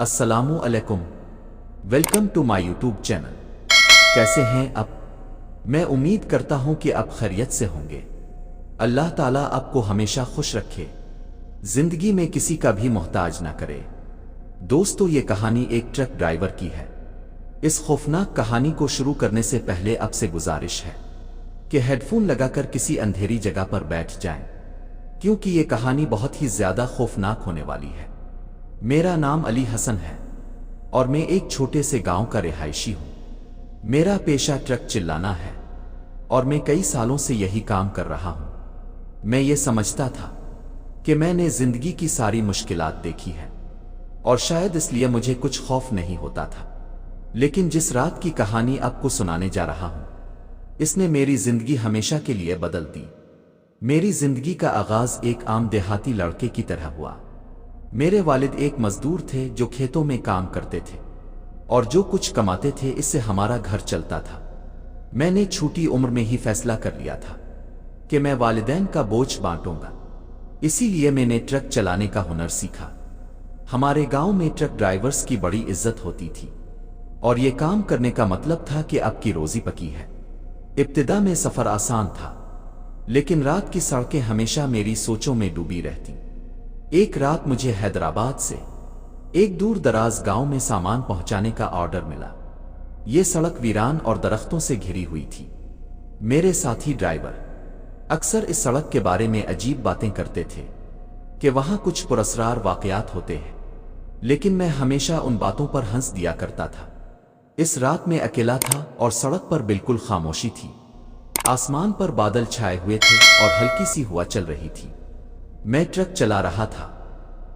अस्सलामु अलैकुम, welcome to my YouTube channel. कैसे हैं आप? मैं उम्मीद करता हूं कि आप खैरियत से होंगे। अल्लाह ताला आपको हमेशा खुश रखे, जिंदगी में किसी का भी मोहताज ना करे। दोस्तों, ये कहानी एक ट्रक ड्राइवर की है। इस खौफनाक कहानी को शुरू करने से पहले आपसे गुजारिश है कि हेडफोन लगाकर किसी अंधेरी जगह पर बैठ जाएं, क्योंकि ये कहानी बहुत ही ज्यादा खौफनाक होने वाली है। मेरा नाम अली हसन है और मैं एक छोटे से गांव का रिहायशी हूं। मेरा पेशा ट्रक चिल्लाना है और मैं कई सालों से यही काम कर रहा हूं। मैं ये समझता था कि मैंने जिंदगी की सारी मुश्किलात देखी है और शायद इसलिए मुझे कुछ खौफ नहीं होता था। लेकिन जिस रात की कहानी आपको सुनाने जा रहा हूं, इसने मेरी जिंदगी हमेशा के लिए बदल दी। मेरी जिंदगी का आगाज एक आम देहाती लड़के की तरह हुआ। मेरे वालिद एक मजदूर थे जो खेतों में काम करते थे और जो कुछ कमाते थे इससे हमारा घर चलता था। मैंने छोटी उम्र में ही फैसला कर लिया था कि मैं वालिदैन का बोझ बांटूंगा, इसीलिए मैंने ट्रक चलाने का हुनर सीखा। हमारे गांव में ट्रक ड्राइवर्स की बड़ी इज्जत होती थी और ये काम करने का मतलब था कि आपकी रोजी पकी है। इब्तिदा में सफर आसान था, लेकिन रात की सड़कें हमेशा मेरी सोचों में डूबी रहती। एक रात मुझे हैदराबाद से एक दूर दराज गांव में सामान पहुंचाने का ऑर्डर मिला। ये सड़क वीरान और दरख्तों से घिरी हुई थी। मेरे साथी ड्राइवर अक्सर इस सड़क के बारे में अजीब बातें करते थे कि वहां कुछ पुरस्कार वाकयात होते हैं, लेकिन मैं हमेशा उन बातों पर हंस दिया करता था। इस रात में अकेला था और सड़क पर बिल्कुल खामोशी थी। आसमान पर बादल छाए हुए थे और हल्की सी हवा चल रही थी। मैं ट्रक चला रहा था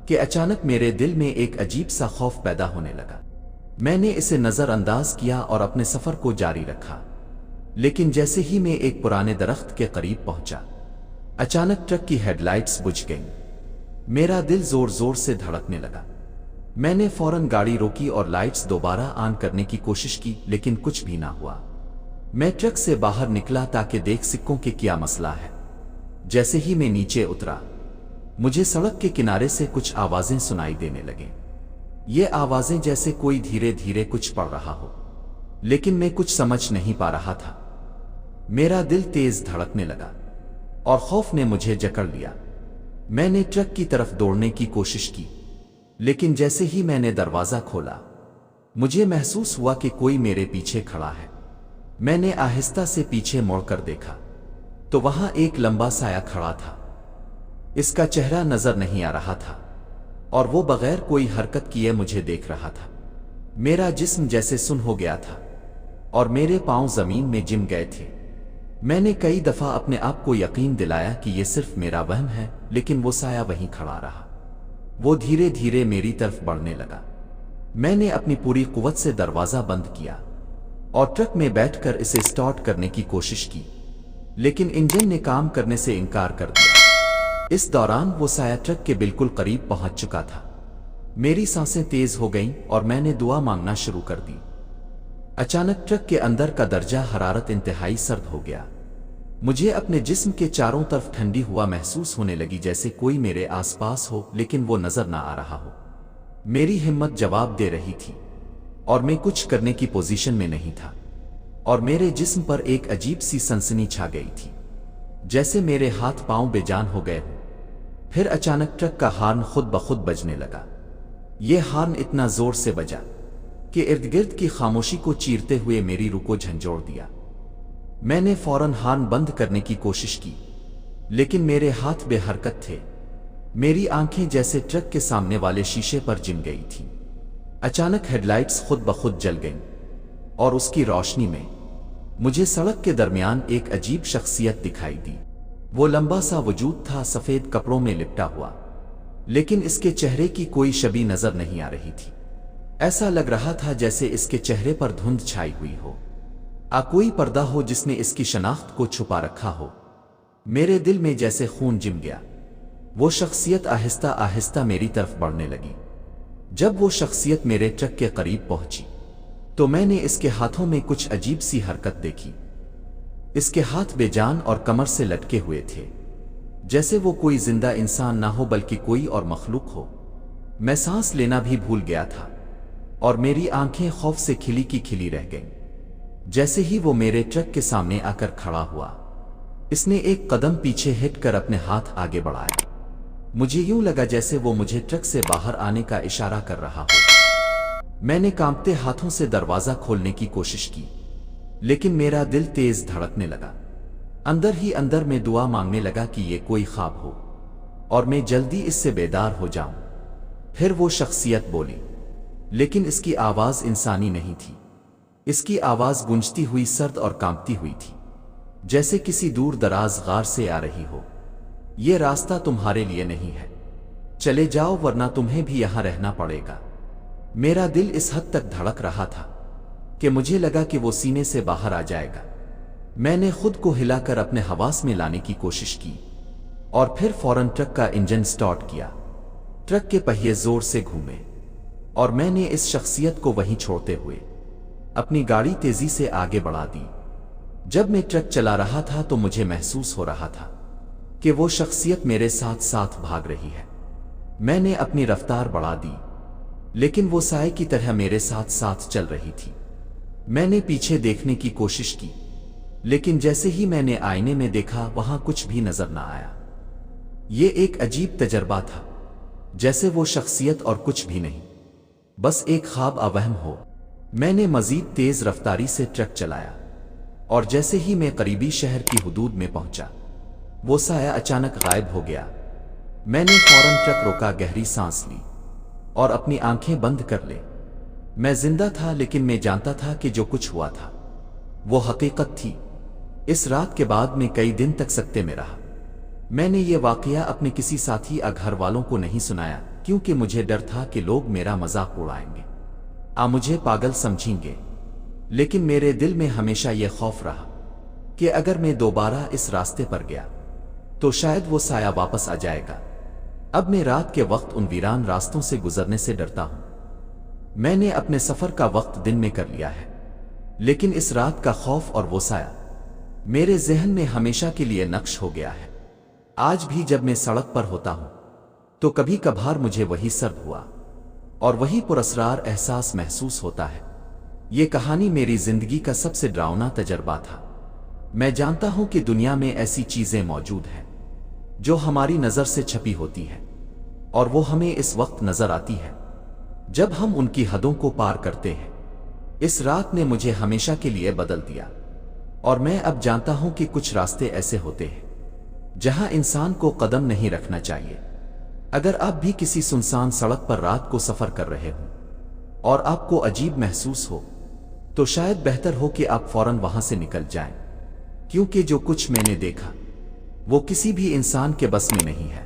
कि अचानक मेरे दिल में एक अजीब सा खौफ पैदा होने लगा। मैंने इसे नजरअंदाज किया और अपने सफर को जारी रखा। लेकिन जैसे ही मैं एक पुराने दरख्त के करीब पहुंचा, अचानक ट्रक की हेडलाइट्स बुझ गईं। मेरा दिल जोर जोर से धड़कने लगा। मैंने फौरन गाड़ी रोकी और लाइट्स दोबारा ऑन करने की कोशिश की, लेकिन कुछ भी ना हुआ। मैं ट्रक से बाहर निकला ताकि देख सकूं कि क्या मसला है। जैसे ही मैं नीचे उतरा, मुझे सड़क के किनारे से कुछ आवाजें सुनाई देने लगे। ये आवाजें जैसे कोई धीरे धीरे कुछ पढ़ रहा हो, लेकिन मैं कुछ समझ नहीं पा रहा था। मेरा दिल तेज धड़कने लगा और खौफ ने मुझे जकड़ लिया। मैंने ट्रक की तरफ दौड़ने की कोशिश की, लेकिन जैसे ही मैंने दरवाजा खोला, मुझे महसूस हुआ कि कोई मेरे पीछे खड़ा है। मैंने आहिस्ता से पीछे मुड़कर देखा तो वहां एक लंबा साया खड़ा था। इसका चेहरा नजर नहीं आ रहा था और वो बगैर कोई हरकत किए मुझे देख रहा था। मेरा जिस्म जैसे सुन्न हो गया था और मेरे पांव जमीन में जिम गए थे। मैंने कई दफा अपने आप को यकीन दिलाया कि ये सिर्फ मेरा वहम है, लेकिन वो साया वहीं खड़ा रहा। वो धीरे धीरे मेरी तरफ बढ़ने लगा। मैंने अपनी पूरी कुव्वत से दरवाजा बंद किया और ट्रक में बैठकर इसे स्टार्ट करने की कोशिश की, लेकिन इंजन ने काम करने से इनकार कर दिया। इस दौरान वो साया ट्रक के बिल्कुल करीब पहुंच चुका था। मेरी सांसें तेज हो गईं और मैंने दुआ मांगना शुरू कर दी। अचानक ट्रक के अंदर का दर्जा हरारत इंतहाई सर्द हो गया। मुझे अपने जिस्म के चारों तरफ ठंडी हवा महसूस होने लगी, जैसे कोई मेरे आसपास हो, लेकिन वो नजर ना आ रहा हो। मेरी हिम्मत जवाब दे रही थी और मैं कुछ करने की पोजीशन में नहीं था और मेरे जिस्म पर एक अजीब सी सनसनी छा गई थी, जैसे मेरे हाथ पांव बेजान हो गए हों। फिर अचानक ट्रक का हॉर्न खुद ब खुद बजने लगा। यह हॉर्न इतना जोर से बजा कि इर्द गिर्द की खामोशी को चीरते हुए मेरी रूह को झंझोड़ दिया। मैंने फौरन हॉर्न बंद करने की कोशिश की, लेकिन मेरे हाथ बेहरकत थे। मेरी आंखें जैसे ट्रक के सामने वाले शीशे पर जिम गई थीं। अचानक हेडलाइट्स खुद ब खुद जल गईं और उसकी रोशनी में मुझे सड़क के दरमियान एक अजीब शख्सियत दिखाई दी। वो लंबा सा वजूद था, सफेद कपड़ों में लिपटा हुआ, लेकिन इसके चेहरे की कोई छवि नजर नहीं आ रही थी। ऐसा लग रहा था जैसे इसके चेहरे पर धुंध छाई हुई हो, कोई पर्दा हो जिसने इसकी शनाख्त को छुपा रखा हो। मेरे दिल में जैसे खून जिम गया। वो शख्सियत आहिस्ता आहिस्ता मेरी तरफ बढ़ने लगी। जब वो शख्सियत मेरे ट्रक के करीब पहुंची तो मैंने इसके हाथों में कुछ अजीब सी हरकत देखी। इसके हाथ बेजान और कमर से लटके हुए थे, जैसे वो कोई जिंदा इंसान ना हो बल्कि कोई और मखलूक हो। मैं सांस लेना भी भूल गया था। और मेरी आंखें खौफ से खिली की खिली रह गईं। जैसे ही वो मेरे ट्रक के सामने आकर खड़ा हुआ, इसने एक कदम पीछे हटकर अपने हाथ आगे बढ़ाया। मुझे यूं लगा जैसे वो मुझे ट्रक से बाहर आने का इशारा कर रहा हो। मैंने कांपते हाथों से दरवाजा खोलने की कोशिश की, लेकिन मेरा दिल तेज धड़कने लगा। अंदर ही अंदर में दुआ मांगने लगा कि ये कोई ख्वाब हो और मैं जल्दी इससे बेदार हो जाऊं। फिर वो शख्सियत बोली, लेकिन इसकी आवाज इंसानी नहीं थी। इसकी आवाज गूंजती हुई, सर्द और कांपती हुई थी, जैसे किसी दूर दराज गार से आ रही हो। ये रास्ता तुम्हारे लिए नहीं है, चले जाओ वरना तुम्हें भी यहां रहना पड़ेगा। मेरा दिल इस हद तक धड़क रहा था कि मुझे लगा कि वो सीने से बाहर आ जाएगा। मैंने खुद को हिलाकर अपने हवास में लाने की कोशिश की और फिर फौरन ट्रक का इंजन स्टार्ट किया। ट्रक के पहिए जोर से घूमे और मैंने इस शख्सियत को वहीं छोड़ते हुए अपनी गाड़ी तेजी से आगे बढ़ा दी। जब मैं ट्रक चला रहा था तो मुझे महसूस हो रहा था कि वो शख्सियत मेरे साथ साथ भाग रही है। मैंने अपनी रफ्तार बढ़ा दी, लेकिन वो साए की तरह मेरे साथ साथ चल रही थी। मैंने पीछे देखने की कोशिश की, लेकिन जैसे ही मैंने आईने में देखा वहां कुछ भी नजर न आया। ये एक अजीब तजर्बा था, जैसे वो शख्सियत और कुछ भी नहीं, बस एक ख्वाब अवहम हो। मैंने मजीद तेज रफ्तारी से ट्रक चलाया और जैसे ही मैं करीबी शहर की हुदूद में पहुंचा, वो साया अचानक गायब हो गया। मैंने फौरन ट्रक रोका, गहरी सांस ली और अपनी आंखें बंद कर ले। मैं जिंदा था, लेकिन मैं जानता था कि जो कुछ हुआ था वो हकीकत थी। इस रात के बाद मैं कई दिन तक सकते में रहा। मैंने ये वाकया अपने किसी साथी या घर वालों को नहीं सुनाया, क्योंकि मुझे डर था कि लोग मेरा मजाक उड़ाएंगे, मुझे पागल समझेंगे। लेकिन मेरे दिल में हमेशा यह खौफ रहा कि अगर मैं दोबारा इस रास्ते पर गया तो शायद वो साया वापस आ जाएगा। अब मैं रात के वक्त उन वीरान रास्तों से गुजरने से डरता हूं। मैंने अपने सफर का वक्त दिन में कर लिया है, लेकिन इस रात का खौफ और वो साया मेरे जहन में हमेशा के लिए नक्श हो गया है। आज भी जब मैं सड़क पर होता हूं तो कभी कभार मुझे वही सर्द हुआ और वही पुरस्रार एहसास महसूस होता है। ये कहानी मेरी जिंदगी का सबसे डरावना तजर्बा था। मैं जानता हूं कि दुनिया में ऐसी चीजें मौजूद हैं जो हमारी नजर से छपी होती है और वो हमें इस वक्त नजर आती है जब हम उनकी हदों को पार करते हैं। इस रात ने मुझे हमेशा के लिए बदल दिया और मैं अब जानता हूं कि कुछ रास्ते ऐसे होते हैं जहां इंसान को कदम नहीं रखना चाहिए। अगर आप भी किसी सुनसान सड़क पर रात को सफर कर रहे हो और आपको अजीब महसूस हो, तो शायद बेहतर हो कि आप फौरन वहां से निकल जाएं, क्योंकि जो कुछ मैंने देखा वो किसी भी इंसान के बस में नहीं है।